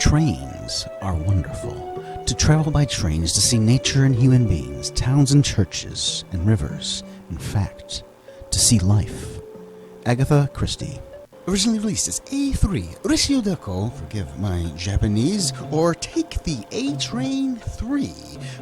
Trains are wonderful. To travel by trains, to see nature and human beings, towns and churches and rivers. In fact, to see life. Agatha Christie. Originally released as A3 Rishyodeko, forgive my Japanese, or Take the A-Train 3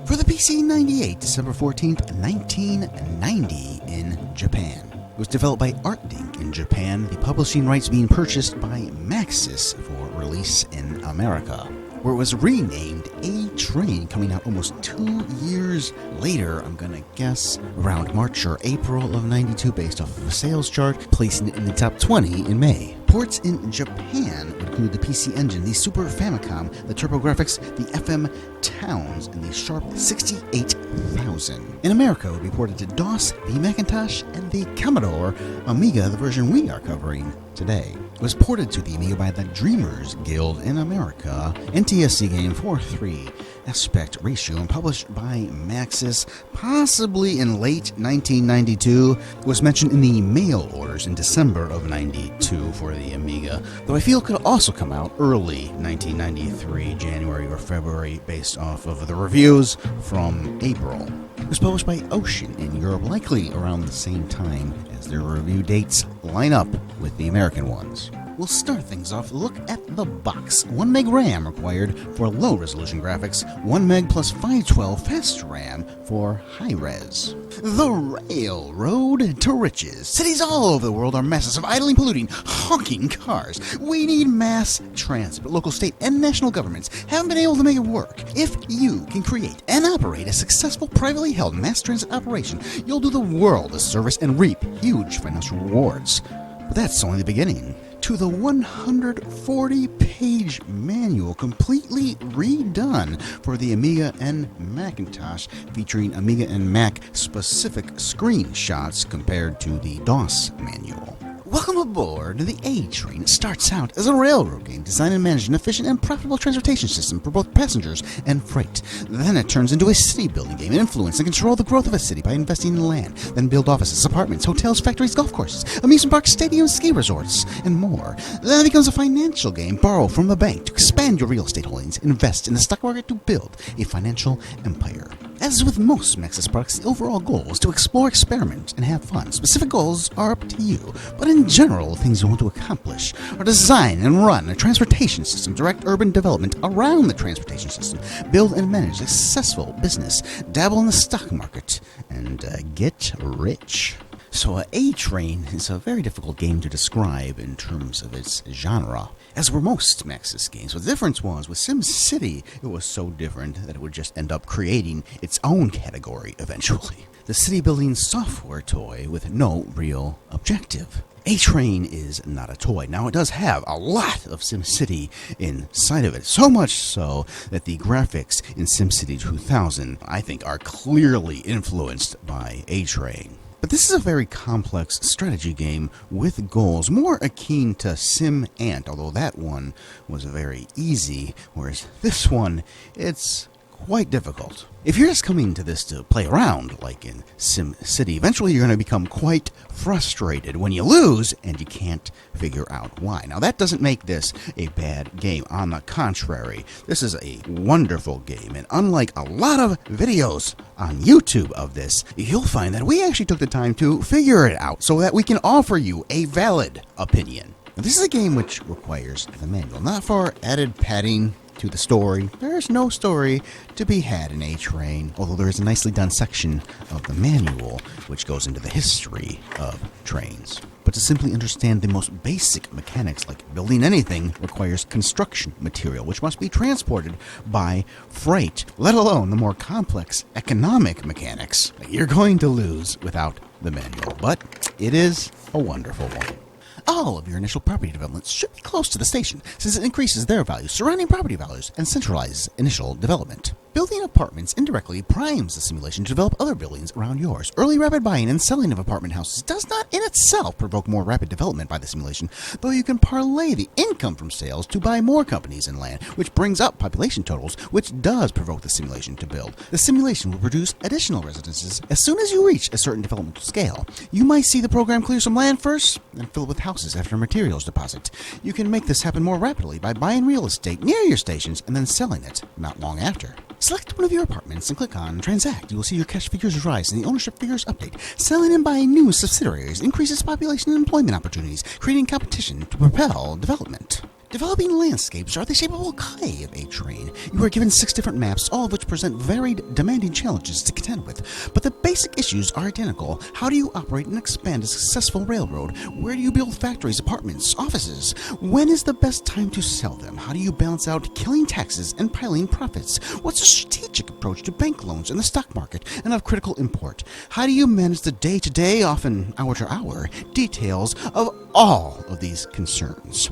for the PC 98, December 14th, 1990 in Japan. It was developed by Artdink in Japan, the publishing rights being purchased by Maxis for release in America, where it was renamed ATrain, coming out almost 2 years later, I'm gonna guess around March or April of 92, based off of a sales chart, placing it in the top 20 in May. Ports in Japan would include the PC Engine, the Super Famicom, the TurboGrafx, the FM Towns, and the Sharp 68,000. In America, it would be ported to DOS, the Macintosh, and the Commodore Amiga, the version we are covering today. It was ported to the Amiga by the Dreamers Guild in America, NTSC game 4:3 aspect ratio, and published by Maxis, possibly in late 1992. It was mentioned in the mail orders in December of 92 for the Amiga, though I feel it could also come out early 1993, January or February, based off of the reviews from April. It was published by Ocean in Europe, likely around the same time as their review dates line up with the American ones. We'll start things off. Look at the box. 1 meg RAM required for low-resolution graphics, 1 meg plus 512 fast RAM for high-res. The railroad to riches. Cities all over the world are masses of idling, polluting, honking cars. We need mass transit, but local, state, and national governments haven't been able to make it work. If you can create and operate a successful privately held mass transit operation, you'll do the world a service and reap huge financial rewards. But that's only the beginning. To the 140-page manual, completely redone for the Amiga and Macintosh, featuring Amiga and Mac specific screenshots compared to the DOS manual. Welcome aboard. The A-Train starts out as a railroad game designed and managed an efficient and profitable transportation system for both passengers and freight. Then it turns into a city-building game and influence and control the growth of a city by investing in land, then build offices, apartments, hotels, factories, golf courses, amusement parks, stadiums, ski resorts, and more. Then it becomes a financial game. Borrow from the bank to expand your real estate holdings, invest in the stock market to build a financial empire. As with most Maxis products, the overall goal is to explore, experiment, and have fun. Specific goals are up to you, but in general, things you want to accomplish are design and run a transportation system, direct urban development around the transportation system, build and manage a successful business, dabble in the stock market, and get rich. So A-Train is a very difficult game to describe in terms of its genre, as were most Maxis games. But the difference was, with SimCity, it was so different that it would just end up creating its own category eventually. The city-building software toy with no real objective. A-Train is not a toy. Now, it does have a lot of SimCity inside of it, so much so that the graphics in SimCity 2000, I think, are clearly influenced by A-Train. But this is a very complex strategy game with goals, more akin to Sim Ant, although that one was very easy, whereas this one, it's quite difficult. If you're just coming to this to play around, like in SimCity, eventually you're going to become quite frustrated when you lose and you can't figure out why. Now, that doesn't make this a bad game. On the contrary, this is a wonderful game, and unlike a lot of videos on YouTube of this, you'll find that we actually took the time to figure it out so that we can offer you a valid opinion. Now, this is a game which requires the manual, not for added padding to the story. There is no story to be had in A-Train, although there is a nicely done section of the manual which goes into the history of trains. But to simply understand the most basic mechanics, like building anything, requires construction material, which must be transported by freight, let alone the more complex economic mechanics that you're going to lose without the manual. But it is a wonderful one. All of your initial property developments should be close to the station, since it increases their value, surrounding property values, and centralizes initial development. Building apartments indirectly primes the simulation to develop other buildings around yours. Early rapid buying and selling of apartment houses does not in itself provoke more rapid development by the simulation, though you can parlay the income from sales to buy more companies and land, which brings up population totals, which does provoke the simulation to build. The simulation will produce additional residences as soon as you reach a certain developmental scale. You might see the program clear some land first, then fill it with houses after materials deposit. You can make this happen more rapidly by buying real estate near your stations and then selling it not long after. Select one of your apartments and click on Transact. You will see your cash figures rise and the ownership figures update. Selling and buying new subsidiaries increases population and employment opportunities, creating competition to propel development. Developing landscapes are the shapeable clay of ATrain. You are given 6 different maps, all of which present varied, demanding challenges to contend with. But the basic issues are identical. How do you operate and expand a successful railroad? Where do you build factories, apartments, offices? When is the best time to sell them? How do you balance out killing taxes and piling profits? What's a strategic approach to bank loans and the stock market and of critical import? How do you manage the day-to-day, often hour-to-hour, details of all of these concerns?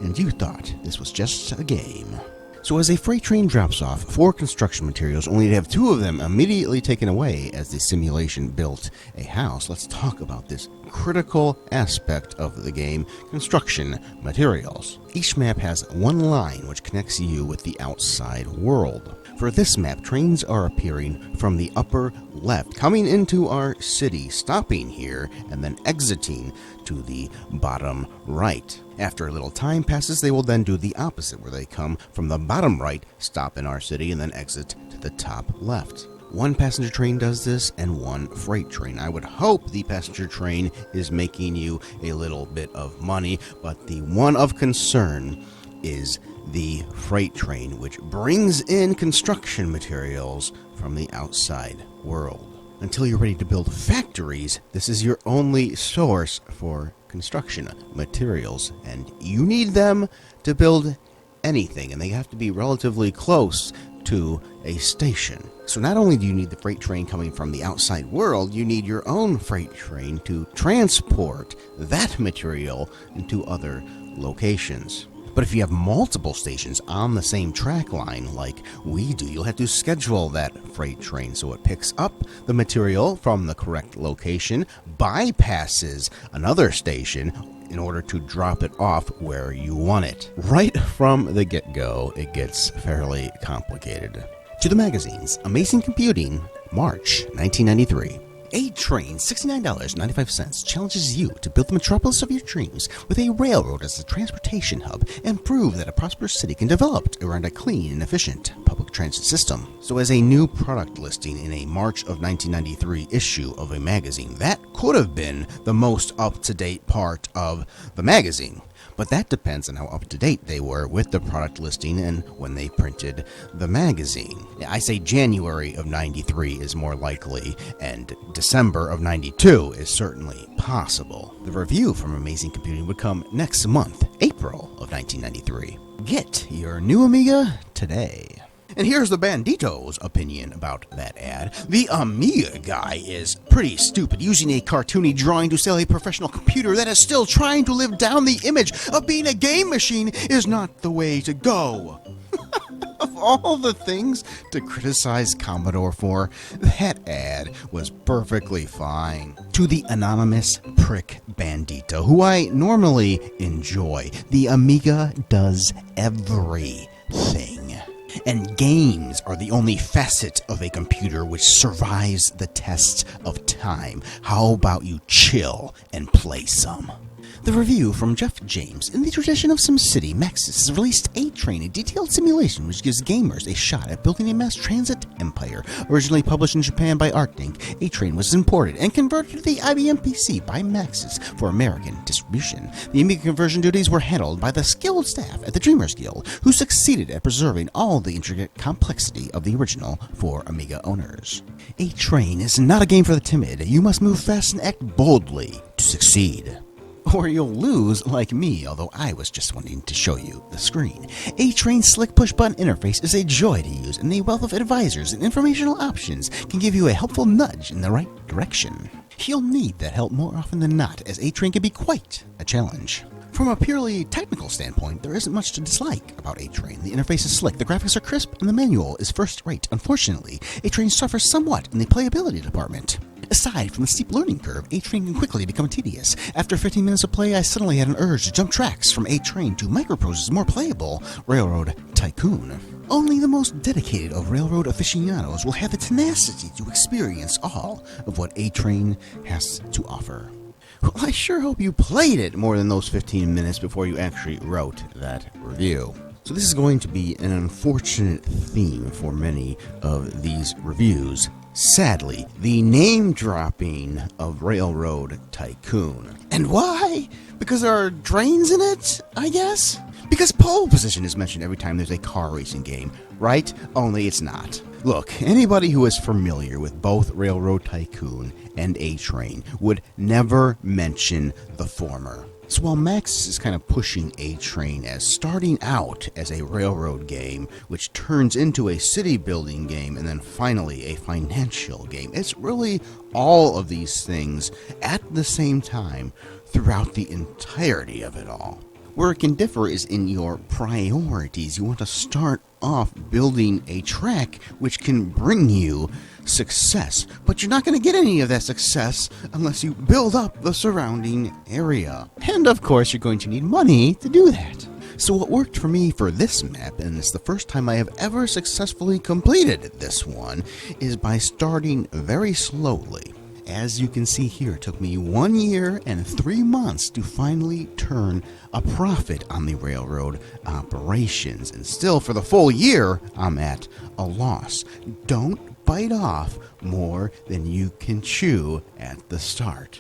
And you thought this was just a game. So as a freight train drops off 4 construction materials, only to have 2 of them immediately taken away as the simulation built a house, let's talk about this critical aspect of the game, construction materials. Each map has one line which connects you with the outside world. For this map, trains are appearing from the upper left, coming into our city, stopping here, and then exiting to the bottom right. After a little time passes, they will then do the opposite, where they come from the bottom right, stop in our city, and then exit to the top left. 1 passenger train does this, and 1 freight train. I would hope the passenger train is making you a little bit of money, but the one of concern is the freight train, which brings in construction materials from the outside world. Until you're ready to build factories, this is your only source for construction materials, and you need them to build anything, and they have to be relatively close to a station. So not only do you need the freight train coming from the outside world, you need your own freight train to transport that material into other locations. But if you have multiple stations on the same track line like we do, you'll have to schedule that freight train so it picks up the material from the correct location, bypasses another station in order to drop it off where you want it. Right from the get-go, it gets fairly complicated. To the magazines, Amazing Computing, March 1993. ATrain, $69.95, challenges you to build the metropolis of your dreams with a railroad as a transportation hub and prove that a prosperous city can develop around a clean and efficient public transit system. So as a new product listing in a March of 1993 issue of a magazine, that could have been the most up-to-date part of the magazine. But that depends on how up-to-date they were with the product listing and when they printed the magazine. I say January of 93 is more likely, and December of 92 is certainly possible. The review from Amazing Computing would come next month, April of 1993. Get your new Amiga today. And here's the Bandito's opinion about that ad. The Amiga guy is pretty stupid, using a cartoony drawing to sell a professional computer that is still trying to live down the image of being a game machine is not the way to go. Of all the things to criticize Commodore for, that ad was perfectly fine. To the anonymous prick Bandito, who I normally enjoy, the Amiga does everything. And games are the only facet of a computer which survives the test of time. How about you chill and play some? The review from Jeff James. In the tradition of SimCity, Maxis has released ATrain, a detailed simulation which gives gamers a shot at building a mass transit empire. Originally published in Japan by Artdink, ATrain was imported and converted to the IBM PC by Maxis for American distribution. The Amiga conversion duties were handled by the skilled staff at the Dreamers Guild, who succeeded at preserving all the intricate complexity of the original for Amiga owners. ATrain is not a game for the timid. You must move fast and act boldly to succeed. Or you'll lose like me, although I was just wanting to show you the screen. ATrain's slick push-button interface is a joy to use, and a wealth of advisors and informational options can give you a helpful nudge in the right direction. You'll need that help more often than not, as ATrain can be quite a challenge. From a purely technical standpoint, there isn't much to dislike about ATrain. The interface is slick, the graphics are crisp, and the manual is first-rate. Unfortunately, ATrain suffers somewhat in the playability department. Aside from the steep learning curve, ATrain can quickly become tedious. After 15 minutes of play, I suddenly had an urge to jump tracks from ATrain to Microprose's more playable Railroad Tycoon. Only the most dedicated of railroad aficionados will have the tenacity to experience all of what ATrain has to offer. Well, I sure hope you played it more than those 15 minutes before you actually wrote that review. So this is going to be an unfortunate theme for many of these reviews. Sadly, the name-dropping of Railroad Tycoon. And why? Because there are trains in it, I guess? Because pole position is mentioned every time there's a car racing game, right? Only it's not. Look, anybody who is familiar with both Railroad Tycoon and ATrain would never mention the former. So while Maxis is kind of pushing ATrain as starting out as a railroad game, which turns into a city-building game, and then finally a financial game, it's really all of these things at the same time throughout the entirety of it all. Where it can differ is in your priorities. You want to start off building a track which can bring you success, but you're not going to get any of that success unless you build up the surrounding area. And of course, you're going to need money to do that. So what worked for me for this map, and it's the first time I have ever successfully completed this one, is by starting very slowly. As you can see here, it took me 1 year and 3 months to finally turn a profit on the railroad operations. And still, for the full year, I'm at a loss. Don't bite off more than you can chew at the start.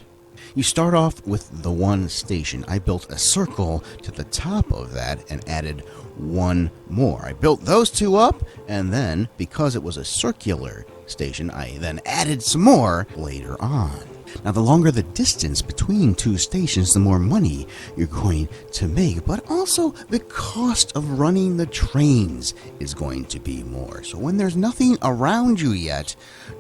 You start off with the one station. I built a circle to the top of that and added one more. I built those two up, and then, because it was a circular station, I then added some more later on. Now, the longer the distance between two stations, the more money you're going to make, but also the cost of running the trains is going to be more. So when there's nothing around you yet,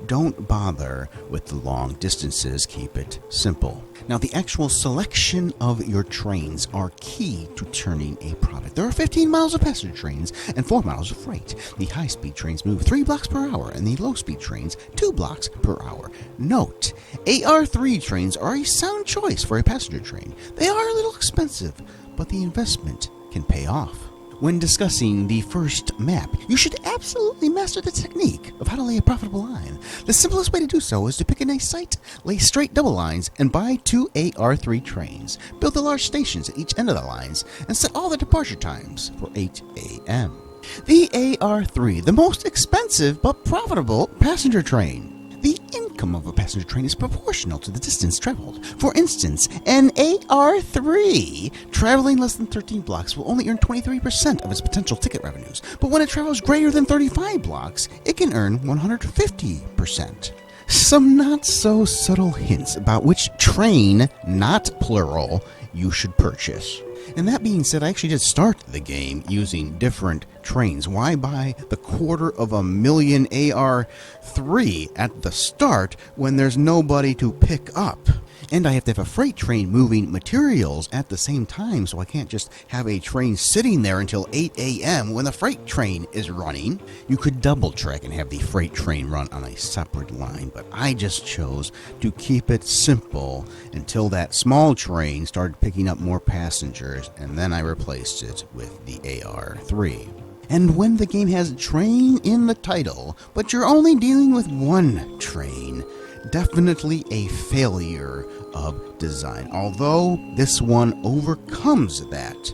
don't bother with the long distances. Keep it simple. Now, the actual selection of your trains are key to turning a profit. There are 15 miles of passenger trains and 4 miles of freight. The high-speed trains move 3 blocks per hour, and the low-speed trains 2 blocks per hour. Note, AR3 trains are a sound choice for a passenger train. They are a little expensive, but the investment can pay off. When discussing the first map, you should absolutely master the technique of how to lay a profitable line. The simplest way to do so is to pick a nice site, lay straight double lines, and buy 2 AR3 trains. Build the large stations at each end of the lines, and set all the departure times for 8 a.m. The AR3, the most expensive but profitable passenger train. The income of a passenger train is proportional to the distance traveled. For instance, an AR3 traveling less than 13 blocks will only earn 23% of its potential ticket revenues, but when it travels greater than 35 blocks, it can earn 150%. Some not-so-subtle hints about which train, not plural, you should purchase. And that being said, I actually did start the game using different trains. Why buy the 250,000 AR3 at the start when there's nobody to pick up? And I have to have a freight train moving materials at the same time, so I can't just have a train sitting there until 8 a.m. when the freight train is running. You could double track and have the freight train run on a separate line, but I just chose to keep it simple until that small train started picking up more passengers, and then I replaced it with the AR3. And when the game has train in the title, but you're only dealing with one train, definitely a failure of design, although this one overcomes that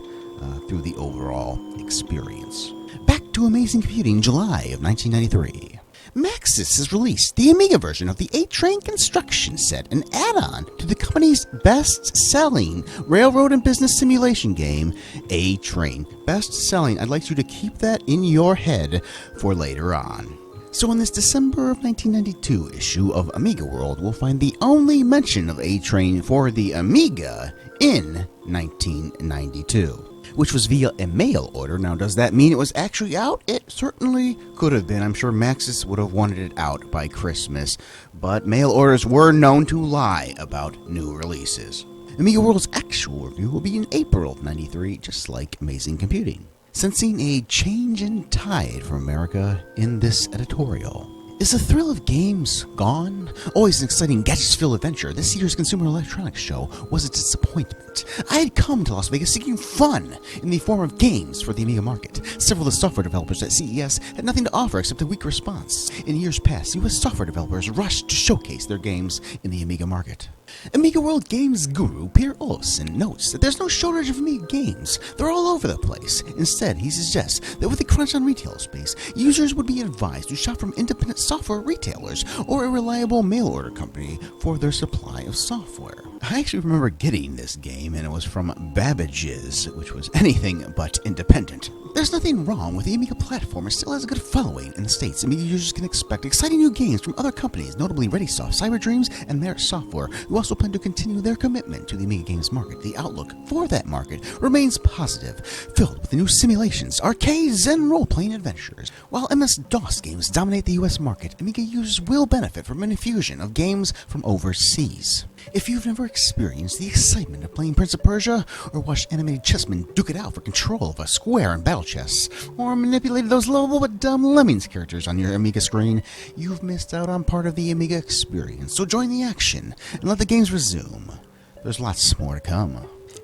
through the overall experience. Back to Amazing Computing, July of 1993. Maxis has released the Amiga version of the ATrain construction set, an add-on to the company's best-selling railroad and business simulation game, ATrain. Best-selling, I'd like you to keep that in your head for later on. So in this December of 1992 issue of Amiga World, we'll find the only mention of ATrain for the Amiga in 1992, which was via a mail order. Now, does that mean it was actually out? It certainly could have been. I'm sure Maxis would have wanted it out by Christmas, but mail orders were known to lie about new releases. Amiga World's actual actual review will be in April of '93, just like Amazing Computing. Sensing a change in tide for America in this editorial. Is the thrill of games gone? Always an exciting gadgets-filled adventure, this year's Consumer Electronics Show was a disappointment. I had come to Las Vegas seeking fun in the form of games for the Amiga market. Several of the software developers at CES had nothing to offer except a weak response. In years past, U.S. software developers rushed to showcase their games in the Amiga market. Amiga World games guru Peter Olofsson notes that there's no shortage of Amiga games. They're all over the place. Instead, he suggests that with a crunch on retail space, users would be advised to shop from independent software retailers or a reliable mail-order company for their supply of software. I actually remember getting this game, and it was from Babbage's, which was anything but independent. There's nothing wrong with the Amiga platform. It still has a good following in the States. Amiga users can expect exciting new games from other companies, notably ReadySoft, Cyberdreams, and Merit Software, who also plan to continue their commitment to the Amiga games market. The outlook for that market remains positive, filled with new simulations, arcades, and role-playing adventures. While MS-DOS games dominate the US market, Amiga users will benefit from an infusion of games from overseas. If you've never experienced the excitement of playing Prince of Persia, or watched animated chessmen duke it out for control of a square in battle chess, or manipulated those lovable but dumb Lemmings characters on your Amiga screen, you've missed out on part of the Amiga experience. So join the action and let the games resume. There's lots more to come.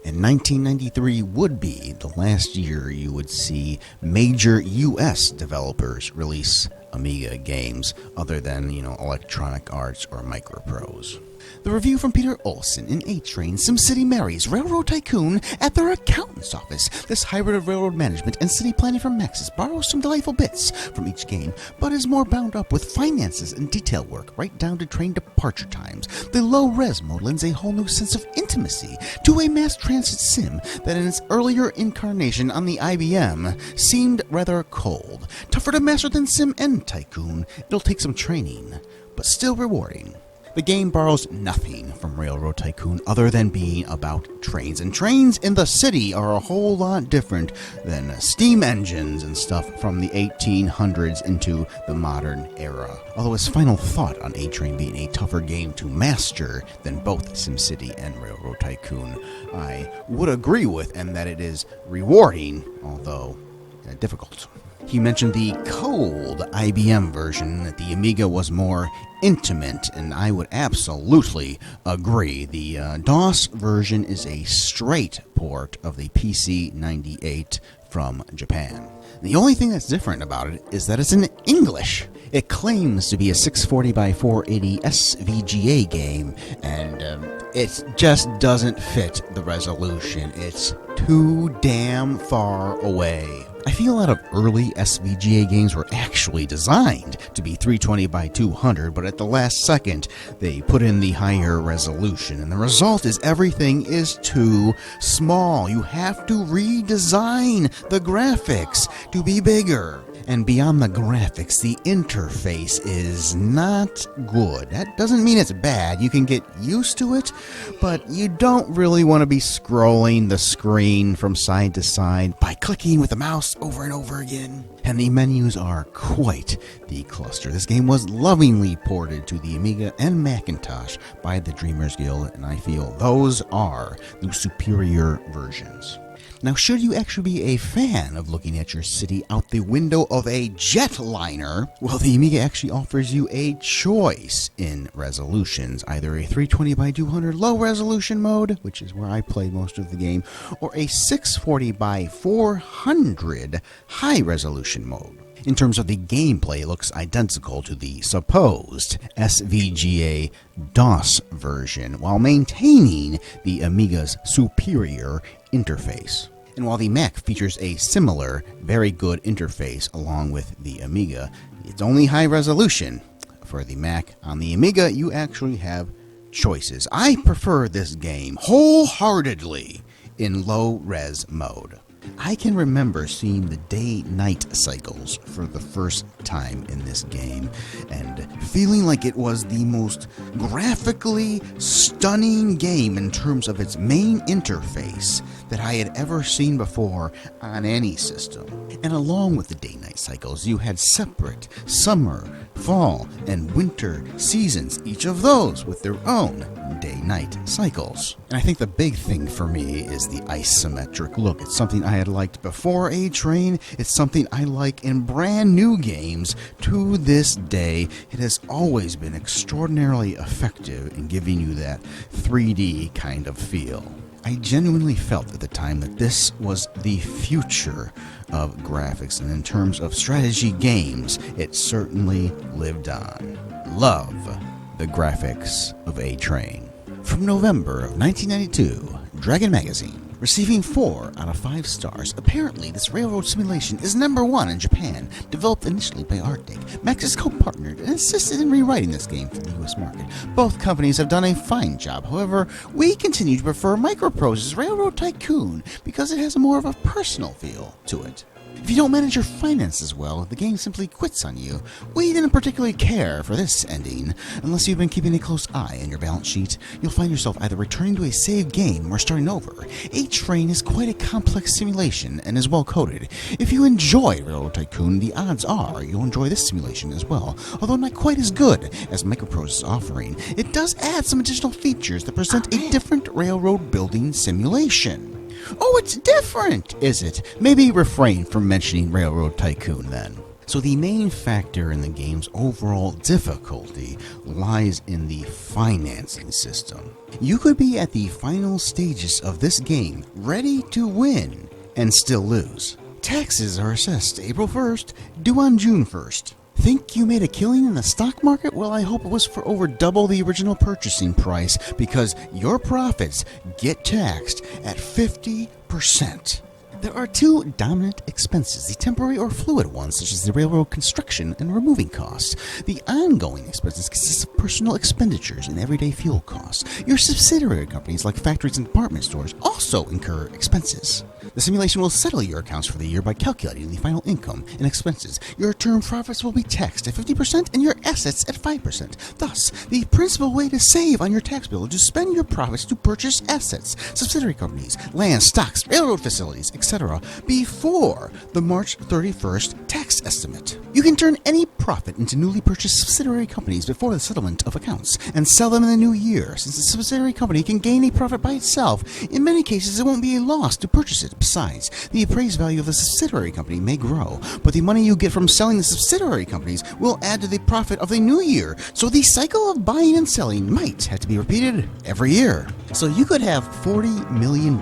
And 1993 would be the last year you would see major US developers release Amiga games other than, Electronic Arts or Microprose. The review from Peter Olson in ATrain, SimCity marries Railroad Tycoon at their accountant's office. This hybrid of railroad management and city planning from Maxis borrows some delightful bits from each game, but is more bound up with finances and detail work, right down to train departure times. The low-res mode lends a whole new sense of intimacy to a mass transit sim that in its earlier incarnation on the IBM seemed rather cold. Tougher to master than Sim and Tycoon, it'll take some training, but still rewarding. The game borrows nothing from Railroad Tycoon other than being about trains, and trains in the city are a whole lot different than steam engines and stuff from the 1800s into the modern era. Although his final thought on ATrain being a tougher game to master than both SimCity and Railroad Tycoon, I would agree with, and that it is rewarding, although difficult. He mentioned the cold IBM version, that the Amiga was more intimate, and I would absolutely agree. The DOS version is a straight port of the PC-98 from Japan. The only thing that's different about it is that it's in English. It claims to be a 640 by 480 SVGA game, and it just doesn't fit the resolution. It's too damn far away. I feel a lot of early SVGA games were actually designed to be 320 by 200, but at the last second, they put in the higher resolution, and the result is everything is too small. You have to redesign the graphics to be bigger. And beyond the graphics, the interface is not good. That doesn't mean it's bad. You can get used to it, but you don't really want to be scrolling the screen from side to side by clicking with the mouse over and over again. And the menus are quite the cluster. This game was lovingly ported to the Amiga and Macintosh by the Dreamers Guild, and I feel those are the superior versions. Now, should you actually be a fan of looking at your city out the window of a jetliner, well, the Amiga actually offers you a choice in resolutions, either a 320 by 200 low resolution mode, which is where I played most of the game, or a 640 by 400 high resolution mode. In terms of the gameplay, it looks identical to the supposed SVGA DOS version, while maintaining the Amiga's superior interface. And while the Mac features a similar, very good interface along with the Amiga, it's only high resolution. For the Mac, on the Amiga, you actually have choices. I prefer this game wholeheartedly in low-res mode. I can remember seeing the day-night cycles for the first time in this game and feeling like it was the most graphically stunning game in terms of its main interface that I had ever seen before on any system. And along with the day-night cycles. You had separate summer, fall, and winter seasons, each of those with their own day-night cycles. And I think the big thing for me is the isometric look. It's something I had liked before ATrain. It's something I like in brand new games to this day. It has always been extraordinarily effective in giving you that 3D kind of feel. I genuinely felt at the time that this was the future of graphics, and in terms of strategy games, it certainly lived on. Love the graphics of ATrain. From November of 1992, Dragon Magazine, receiving 4 out of 5 stars. Apparently, this railroad simulation is #1 in Japan, developed initially by Artdink. Maxis co-partnered and assisted in rewriting this game for the US market. Both companies have done a fine job. However, we continue to prefer Microprose's Railroad Tycoon because it has more of a personal feel to it. If you don't manage your finances well, the game simply quits on you. We didn't particularly care for this ending. Unless you've been keeping a close eye on your balance sheet, you'll find yourself either returning to a saved game or starting over. ATrain is quite a complex simulation and is well coded. If you enjoy Railroad Tycoon, the odds are you'll enjoy this simulation as well. Although not quite as good as Microprose is offering, it does add some additional features that present a different railroad building simulation. Oh, it's different, is it? Maybe refrain from mentioning Railroad Tycoon then. So the main factor in the game's overall difficulty lies in the financing system. You could be at the final stages of this game, ready to win, and still lose. Taxes are assessed April 1st, due on June 1st. Think you made a killing in the stock market? Well, I hope it was for over double the original purchasing price, because your profits get taxed at 50%. There are 2 dominant expenses, the temporary or fluid ones, such as the railroad construction and removing costs. The ongoing expenses consist of personal expenditures and everyday fuel costs. Your subsidiary companies, like factories and department stores, also incur expenses. The simulation will settle your accounts for the year by calculating the final income and expenses. Your term profits will be taxed at 50% and your assets at 5%. Thus, the principal way to save on your tax bill is to spend your profits to purchase assets, subsidiary companies, land, stocks, railroad facilities, etc. before the March 31st tax estimate. You can turn any profit into newly purchased subsidiary companies before the settlement of accounts and sell them in the new year. Since the subsidiary company can gain a profit by itself, in many cases it won't be a loss to purchase it. Besides, the appraised value of the subsidiary company may grow, but the money you get from selling the subsidiary companies will add to the profit of the new year. So the cycle of buying and selling might have to be repeated every year. So you could have $40 million,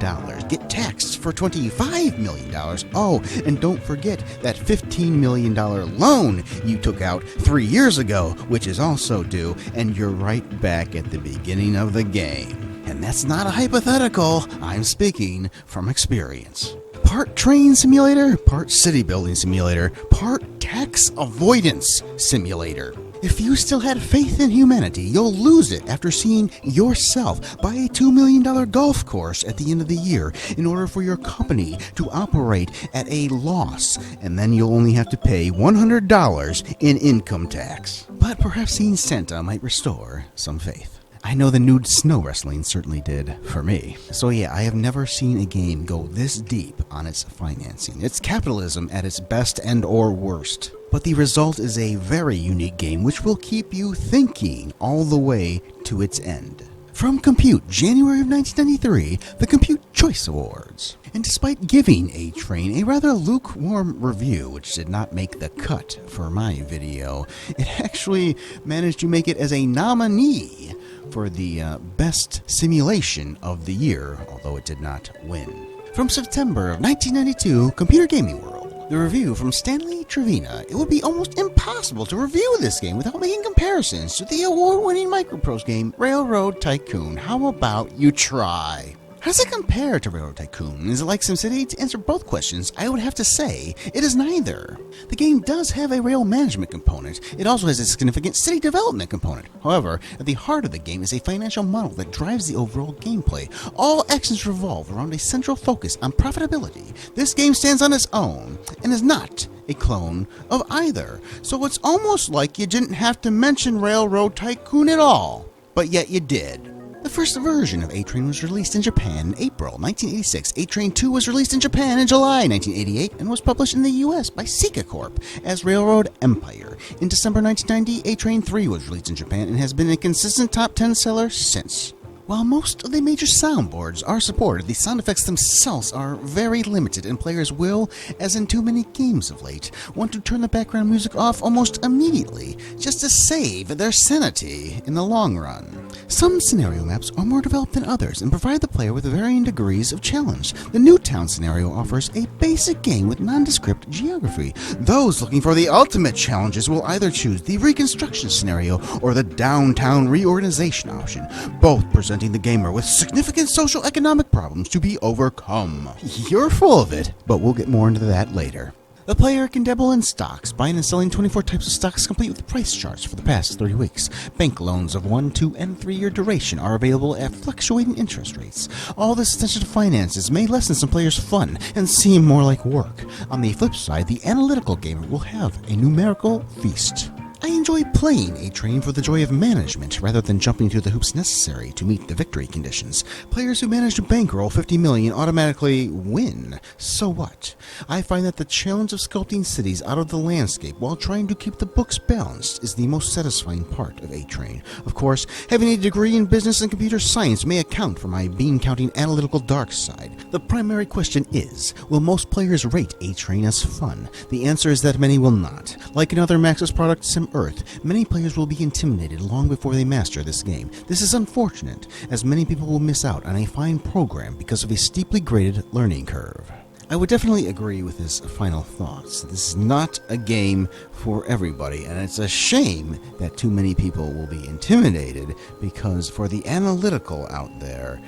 get taxed for $25 million. Oh, and don't forget that $15 million loan you took out 3 years ago, which is also due, and you're right back at the beginning of the game. And that's not a hypothetical, I'm speaking from experience. Part train simulator, part city building simulator, part tax avoidance simulator. If you still had faith in humanity, you'll lose it after seeing yourself buy a $2 million golf course at the end of the year in order for your company to operate at a loss, and then you'll only have to pay $100 in income tax. But perhaps seeing Santa might restore some faith. I know the nude snow wrestling certainly did for me. So yeah, I have never seen a game go this deep on its financing. It's capitalism at its best and or worst. But the result is a very unique game which will keep you thinking all the way to its end. From Compute, January of 1993, the Compute Choice Awards. And despite giving ATrain a rather lukewarm review, which did not make the cut for my video, it actually managed to make it as a nominee for the best simulation of the year, although it did not win. From September of 1992, Computer Gaming World. The review from Stanley Trevina. It would be almost impossible to review this game without making comparisons to the award-winning Microprose game, Railroad Tycoon. How about you try? How does it compare to Railroad Tycoon? Is it like SimCity? To answer both questions, I would have to say it is neither. The game does have a rail management component. It also has a significant city development component. However, at the heart of the game is a financial model that drives the overall gameplay. All actions revolve around a central focus on profitability. This game stands on its own and is not a clone of either. So it's almost like you didn't have to mention Railroad Tycoon at all, but yet you did. The first version of ATrain was released in Japan in April 1986. ATrain 2 was released in Japan in July 1988 and was published in the US by Sika Corp as Railroad Empire. In December 1990, ATrain 3 was released in Japan and has been a consistent top 10 seller since. While most of the major soundboards are supported, the sound effects themselves are very limited, and players will, as in too many games of late, want to turn the background music off almost immediately, just to save their sanity in the long run. Some scenario maps are more developed than others and provide the player with varying degrees of challenge. The New Town scenario offers a basic game with nondescript geography. Those looking for the ultimate challenges will either choose the Reconstruction scenario or the Downtown Reorganization option, both presenting the gamer with significant social economic problems to be overcome. You're full of it, but we'll get more into that later. The player can dabble in stocks, buying and selling 24 types of stocks complete with price charts for the past 30 weeks. Bank loans of 1, 2, and 3-year duration are available at fluctuating interest rates. All this attention to finances may lessen some players' fun and seem more like work. On the flip side, the analytical gamer will have a numerical feast. I enjoy playing ATrain for the joy of management rather than jumping through the hoops necessary to meet the victory conditions. Players who manage to bankroll 50 million automatically win. So what? I find that the challenge of sculpting cities out of the landscape while trying to keep the books balanced is the most satisfying part of ATrain. Of course, having a degree in business and computer science may account for my bean-counting analytical dark side. The primary question is, will most players rate ATrain as fun? The answer is that many will not. Like another Maxis product, Earth, many players will be intimidated long before they master this game. This is unfortunate, as many people will miss out on a fine program because of a steeply graded learning curve. I would definitely agree with his final thoughts. This is not a game for everybody, and it's a shame that too many people will be intimidated, because for the analytical out there,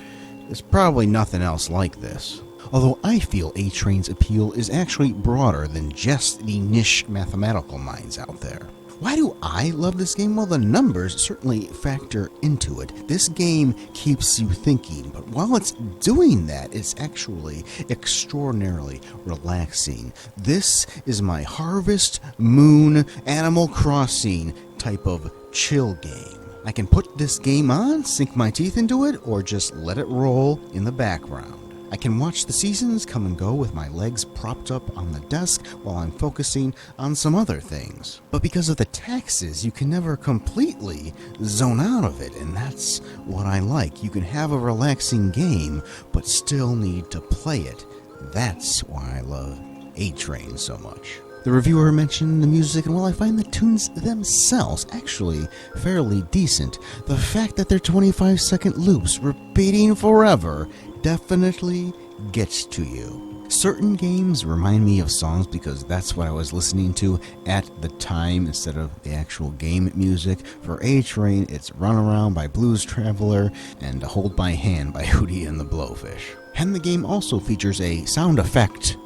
there's probably nothing else like this. Although I feel ATrain's appeal is actually broader than just the niche mathematical minds out there. Why do I love this game? Well, the numbers certainly factor into it. This game keeps you thinking, but while it's doing that, it's actually extraordinarily relaxing. This is my Harvest Moon Animal Crossing type of chill game. I can put this game on, sink my teeth into it, or just let it roll in the background. I can watch the seasons come and go with my legs propped up on the desk while I'm focusing on some other things. But because of the taxes, you can never completely zone out of it, and that's what I like. You can have a relaxing game, but still need to play it. That's why I love ATrain so much. The reviewer mentioned the music, and while I find the tunes themselves actually fairly decent, the fact that they're 25-second loops repeating forever definitely gets to you. Certain games remind me of songs because that's what I was listening to at the time instead of the actual game music. For ATrain, it's Run Around by Blues Traveler and Hold My Hand by Hootie and the Blowfish. And the game also features a sound effect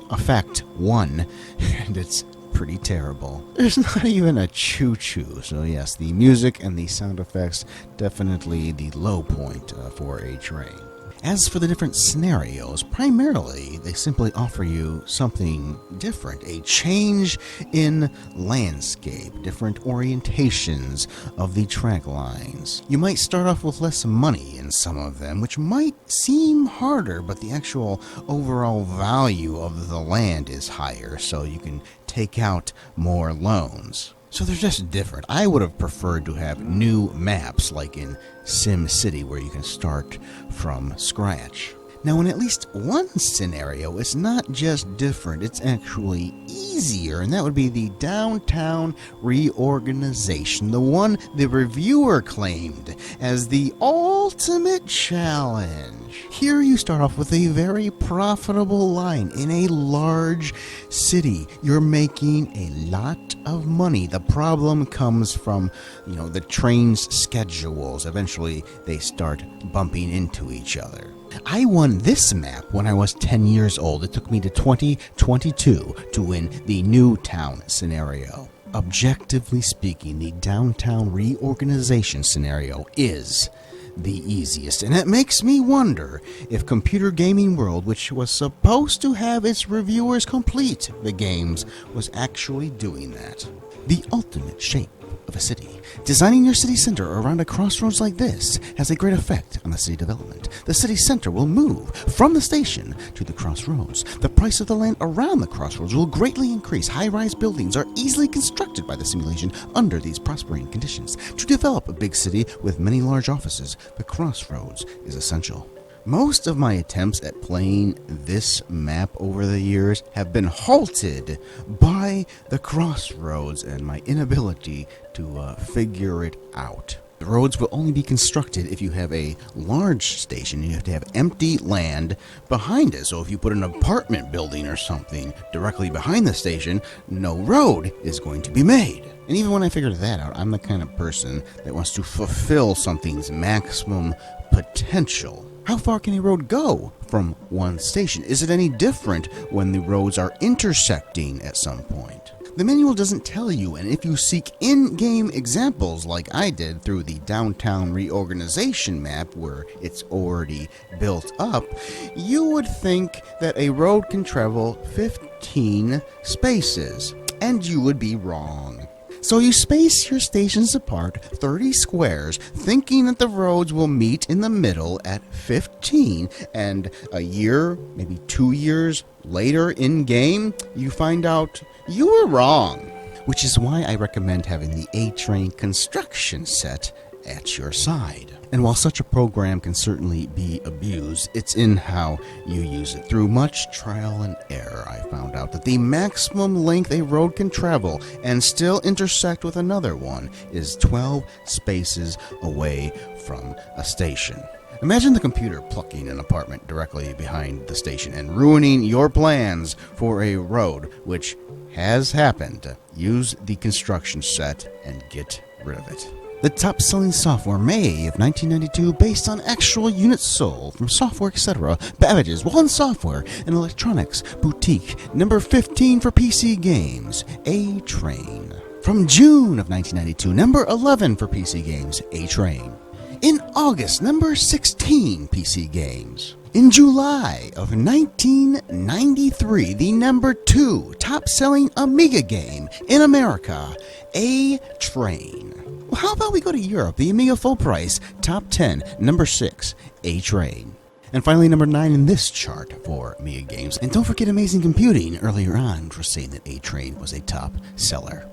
1, and it's pretty terrible. There's not even a choo-choo, so yes, the music and the sound effects definitely the low point for ATrain. As for the different scenarios, primarily they simply offer you something different, a change in landscape, different orientations of the track lines. You might start off with less money in some of them, which might seem harder, but the actual overall value of the land is higher, so you can take out more loans. So they're just different. I would have preferred to have new maps like in Sim City where you can start from scratch. Now, in at least one scenario, it's not just different, it's actually easier, and that would be the Downtown Reorganization, the one the reviewer claimed as the ultimate challenge. Here you start off with a very profitable line in a large city. You're making a lot of money. The problem comes from, the train's schedules. Eventually, they start bumping into each other. I won this map when I was 10 years old. It took me to 2022 to win the New Town scenario. Objectively speaking, the Downtown Reorganization scenario is the easiest, and it makes me wonder if Computer Gaming World, which was supposed to have its reviewers complete the games, was actually doing that. The ultimate shape of a city. Designing your city center around a crossroads like this has a great effect on the city development. The city center will move from the station to the crossroads. The price of the land around the crossroads will greatly increase. High-rise buildings are easily constructed by the simulation under these prospering conditions. To develop a big city with many large offices, the crossroads is essential. Most of my attempts at playing this map over the years have been halted by the crossroads and my inability to figure it out. The roads will only be constructed if you have a large station. You have to have empty land behind it. So if you put an apartment building or something directly behind the station, no road is going to be made. And even when I figured that out, I'm the kind of person that wants to fulfill something's maximum potential. How far can a road go from one station? Is it any different when the roads are intersecting at some point? The manual doesn't tell you, and if you seek in-game examples like I did through the downtown reorganization map where it's already built up, you would think that a road can travel 15 spaces, and you would be wrong. So you space your stations apart 30 squares, thinking that the roads will meet in the middle at 15, and a year, maybe 2 years later in-game, you find out you were wrong. Which is why I recommend having the ATrain construction set at your side. And while such a program can certainly be abused, it's in how you use it. Through much trial and error, I found out that the maximum length a road can travel and still intersect with another one is 12 spaces away from a station. Imagine the computer plucking an apartment directly behind the station and ruining your plans for a road, which has happened. Use the construction set and get rid of it. The top-selling software May of 1992 based on actual units sold from Software Etc. Babbage's One Software and Electronics Boutique. Number 15 for PC games, ATrain. From June of 1992, number 11 for PC games, ATrain. In August, number 16 PC games. In July of 1993, the number 2 top-selling Amiga game in America, ATrain. Well, how about we go to Europe? The Amiga full price, top 10, number 6, ATrain. And finally, number 9 in this chart for Amiga games. And don't forget Amazing Computing earlier on for saying that ATrain was a top seller.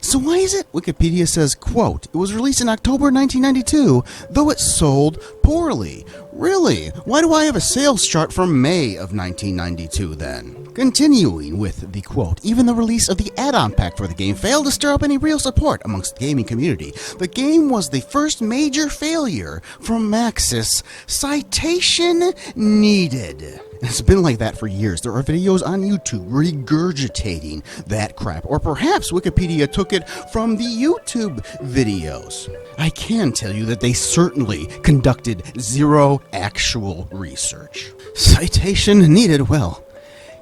So why is it? Wikipedia says, quote, it was released in October 1992, though it sold poorly. Really? Why do I have a sales chart from May of 1992 then? Continuing with the quote, even the release of the add-on pack for the game failed to stir up any real support amongst the gaming community. The game was the first major failure from Maxis. Citation needed. It's been like that for years. There are videos on YouTube regurgitating that crap. Or perhaps Wikipedia took it from the YouTube videos. I can tell you that they certainly conducted zero actual research. Citation needed, well,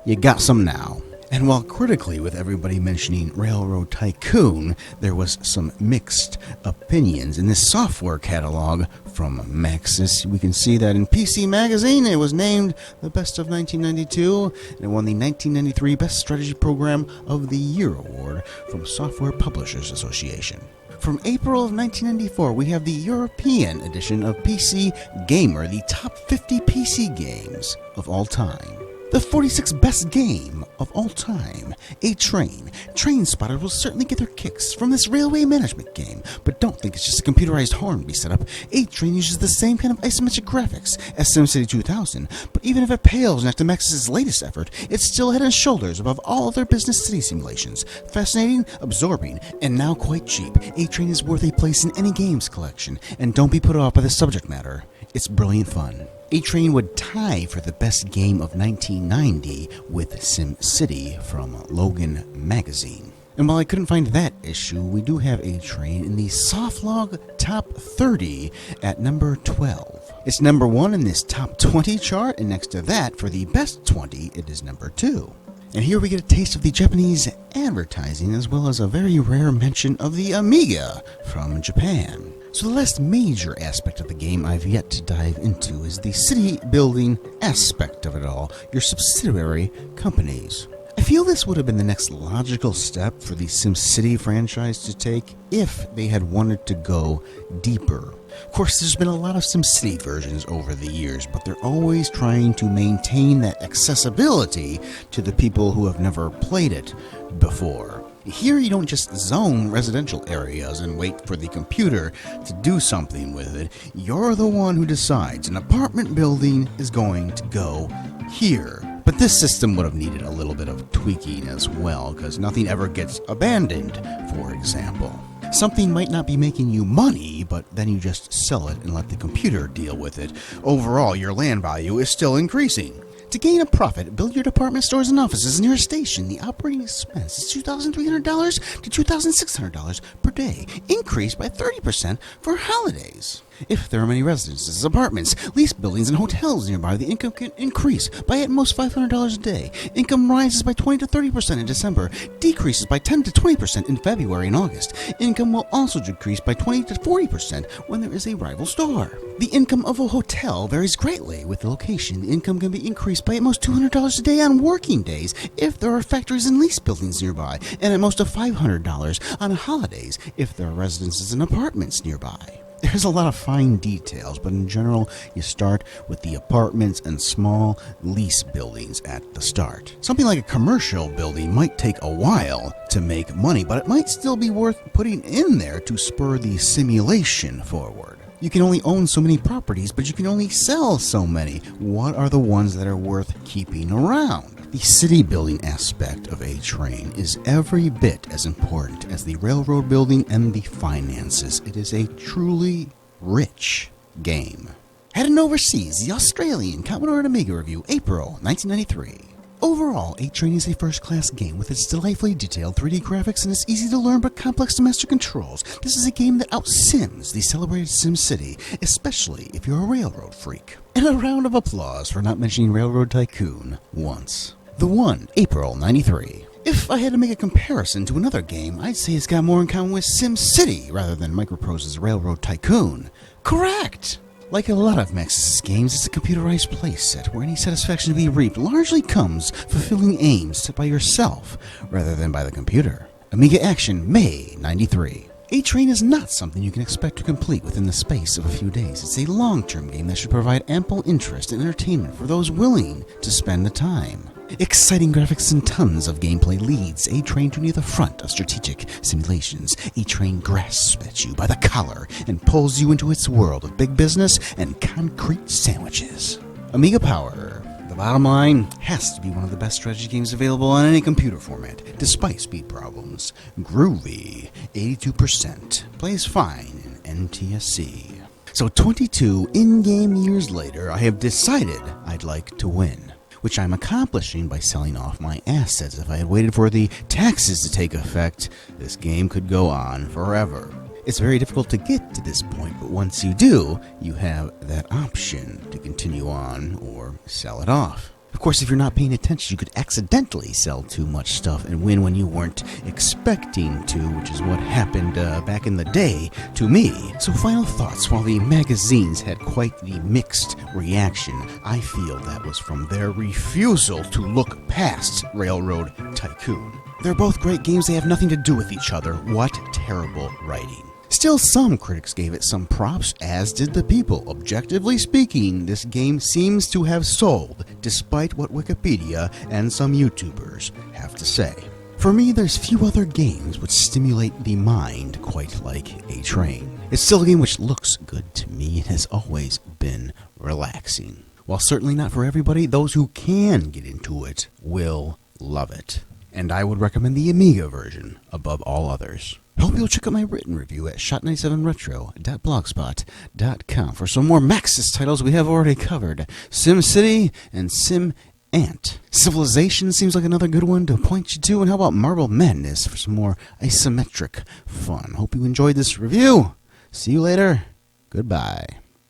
you got some now. And while critically with everybody mentioning Railroad Tycoon, there was some mixed opinions in this software catalog from Maxis. We can see that in PC Magazine, it was named the Best of 1992, and it won the 1993 Best Strategy Program of the Year award from Software Publishers Association. From April of 1994, we have the European edition of PC Gamer, the top 50 PC games of all time. The 46th best game of all time, ATrain. Train spotters will certainly get their kicks from this railway management game, but don't think it's just a computerized Hornby setup. ATrain uses the same kind of isometric graphics as SimCity 2000, but even if it pales next to Maxis' latest effort, it's still head and shoulders above all other business city simulations. Fascinating, absorbing, and now quite cheap. ATrain is worth a place in any games collection, and don't be put off by the subject matter. It's brilliant fun. ATrain would tie for the best game of 1990 with SimCity from Logan Magazine. And while I couldn't find that issue, we do have ATrain in the Softlog Top 30 at number 12. It's number 1 in this Top 20 chart, and next to that, for the best 20, it is number 2. And here we get a taste of the Japanese advertising, as well as a very rare mention of the Amiga from Japan. So the last major aspect of the game I've yet to dive into is the city building aspect of it all, your subsidiary companies. I feel this would have been the next logical step for the SimCity franchise to take if they had wanted to go deeper. Of course, there's been a lot of SimCity versions over the years, but they're always trying to maintain that accessibility to the people who have never played it before. Here you don't just zone residential areas and wait for the computer to do something with it. You're the one who decides an apartment building is going to go here. But this system would have needed a little bit of tweaking as well, because nothing ever gets abandoned, for example. Something might not be making you money, but then you just sell it and let the computer deal with it. Overall, your land value is still increasing. To gain a profit, build your department stores and offices near a station. The operating expense is $2,300 to $2,600 per day, increased by 30% for holidays. If there are many residences, apartments, leased buildings, and hotels nearby, the income can increase by at most $500 a day. Income rises by 20 to 30% in December, decreases by 10 to 20% in February and August. Income will also decrease by 20 to 40% when there is a rival store. The income of a hotel varies greatly with the location. The income can be increased by at most $200 a day on working days if there are factories and leased buildings nearby, and at most of $500 on holidays if there are residences and apartments nearby. There's a lot of fine details, but in general, you start with the apartments and small lease buildings at the start. Something like a commercial building might take a while to make money, but it might still be worth putting in there to spur the simulation forward. You can only own so many properties, but you can only sell so many. What are the ones that are worth keeping around? The city building aspect of ATrain is every bit as important as the railroad building and the finances. It is a truly rich game. Heading overseas, the Australian Commodore and Amiga Review, April 1993. Overall, ATrain is a first-class game with its delightfully detailed 3D graphics and its easy-to-learn but complex to master controls. This is a game that outsims the celebrated SimCity, especially if you're a railroad freak. And a round of applause for not mentioning Railroad Tycoon once. The one, April 93. If I had to make a comparison to another game, I'd say it's got more in common with SimCity rather than Microprose's Railroad Tycoon. Correct! Like a lot of Maxis games, it's a computerized playset where any satisfaction to be reaped largely comes fulfilling aims set by yourself rather than by the computer. Amiga Action, May 93. ATrain is not something you can expect to complete within the space of a few days. It's a long-term game that should provide ample interest and entertainment for those willing to spend the time. Exciting graphics and tons of gameplay leads ATrain to near the front of strategic simulations. ATrain grasps at you by the collar and pulls you into its world of big business and concrete sandwiches. Amiga Power. The bottom line has to be one of the best strategy games available on any computer format, despite speed problems. Groovy, 82%. Plays fine in NTSC. So 22 in-game years later, I have decided I'd like to win, which I'm accomplishing by selling off my assets. If I had waited for the taxes to take effect, this game could go on forever. It's very difficult to get to this point, but once you do, you have that option to continue on or sell it off. Of course, if you're not paying attention, you could accidentally sell too much stuff and win when you weren't expecting to, which is what happened back in the day to me. So final thoughts. While the magazines had quite the mixed reaction, I feel that was from their refusal to look past Railroad Tycoon. They're both great games. They have nothing to do with each other. What terrible writing. Still, some critics gave it some props, as did the people. Objectively speaking, this game seems to have sold, despite what Wikipedia and some YouTubers have to say. For me, there's few other games which stimulate the mind quite like ATrain. It's still a game which looks good to me and has always been relaxing. While certainly not for everybody, those who can get into it will love it. And I would recommend the Amiga version above all others. I hope you'll check out my written review at shot97retro.blogspot.com for some more Maxis titles we have already covered. SimCity and SimAnt. Civilization seems like another good one to point you to. And how about Marble Madness for some more isometric fun? Hope you enjoyed this review. See you later. Goodbye.